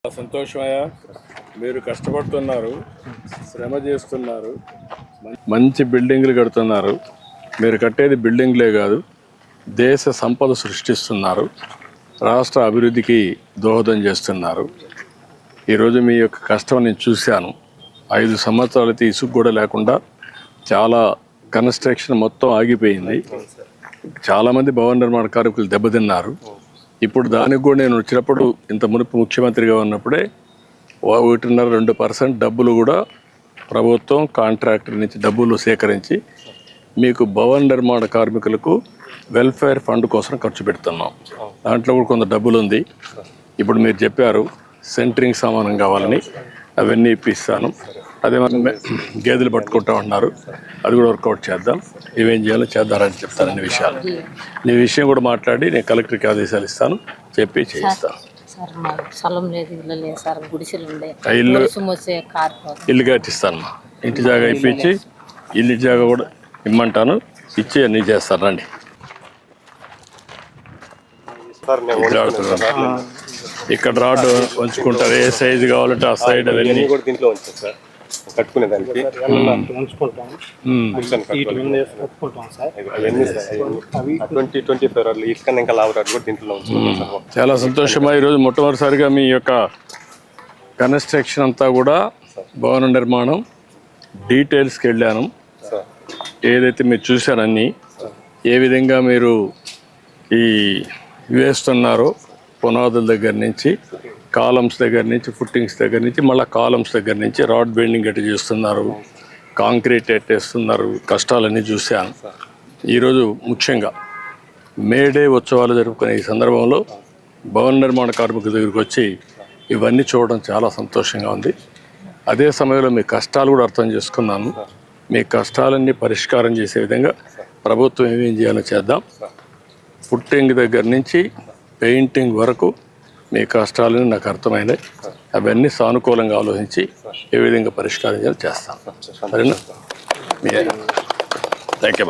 సంతోషమయ్యా, మీరు కష్టపడుతున్నారు, శ్రమ చేస్తున్నారు, మంచి బిల్డింగ్లు కడుతున్నారు. మీరు కట్టేది బిల్డింగ్లే కాదు, దేశ సంపద సృష్టిస్తున్నారు, రాష్ట్ర అభివృద్ధికి దోహదం చేస్తున్నారు. ఈరోజు మీ యొక్క కష్టం నేను చూశాను. 5 సంవత్సరాలైతే ఇసుగు కూడా లేకుండా చాలా కన్స్ట్రక్షన్ మొత్తం ఆగిపోయింది. చాలామంది భవన నిర్మాణ కార్మికులు దెబ్బతిన్నారు. ఇప్పుడు దానికి కూడా నేను వచ్చినప్పుడు ఇంత మునుపు ముఖ్యమంత్రిగా ఉన్నప్పుడే 1.5-2% డబ్బులు కూడా ప్రభుత్వం కాంట్రాక్టర్ నుంచి డబ్బులు సేకరించి మీకు భవన నిర్మాణ కార్మికులకు వెల్ఫేర్ ఫండ్ కోసం ఖర్చు పెడుతున్నాం. దాంట్లో కూడా కొంత డబ్బులు ఉంది. ఇప్పుడు మీరు చెప్పారు సెంటరింగ్ సామానం కావాలని, అవన్నీ ఇప్పిస్తాను. అదే మనం గేదెలు పట్టుకుంటా ఉన్నారు, అది కూడా వర్కౌట్ చేద్దాం. ఇవేం చేయాలో చేద్దారని చెప్తాను. అన్ని విషయాలు నీ విషయం కూడా మాట్లాడి నేను కలెక్టర్కి ఆదేశాలు ఇస్తాను, చెప్పి చేయిస్తాను. ఇల్లు కట్టిస్తాను, ఇంటి జాగా ఇప్పించి ఇల్లు జాగా కూడా ఇమ్మంటాను, ఇచ్చి అన్నీ చేస్తాను. రండి. ఇక్కడ రాడ్ ఉంచుకుంటారు, ఏ సైజు కావాలంటే ఆ సైడ్ అవన్నీ కూడా దీంట్లో ఉంచారు సార్. కట్టుకునేదానికి చాలా సంతోషమా. ఈరోజు మొట్టమొదటిసారిగా మీ యొక్క కన్స్ట్రక్షన్ అంతా కూడా భవన నిర్మాణం డీటెయిల్స్కి వెళ్ళాను. ఏదైతే మీరు చూశారన్నీ ఏ విధంగా మీరు ఈ వేస్తున్నారో, పునాదుల దగ్గర నుంచి, కాలమ్స్ దగ్గర నుంచి, ఫుట్టింగ్స్ దగ్గర నుంచి, మళ్ళీ కాలమ్స్ దగ్గర నుంచి రాడ్ బెండింగ్ ఎట్టు చేస్తున్నారు, కాంక్రీట్ ఎట్టేస్తున్నారు, కష్టాలన్నీ చూశాను. ఈరోజు ముఖ్యంగా మేడే ఉత్సవాలు జరుపుకునే ఈ సందర్భంలో భవన నిర్మాణ కార్మికుల దగ్గరికి వచ్చి ఇవన్నీ చూడడం చాలా సంతోషంగా ఉంది. అదే సమయంలో మీ కష్టాలు కూడా అర్థం చేసుకున్నాను. మీ కష్టాలన్నీ పరిష్కారం చేసే విధంగా ప్రభుత్వం ఏమేం చేయాలో చేద్దాం. ఫుట్టింగ్ దగ్గర నుంచి పెయింటింగ్ వరకు మీ కష్టాలని నాకు అర్థమైనాయి. అవన్నీ సానుకూలంగా ఆలోచించి ఏ విధంగా పరిష్కారం చేయాలో చేస్తాను. సరేనా? Thank you.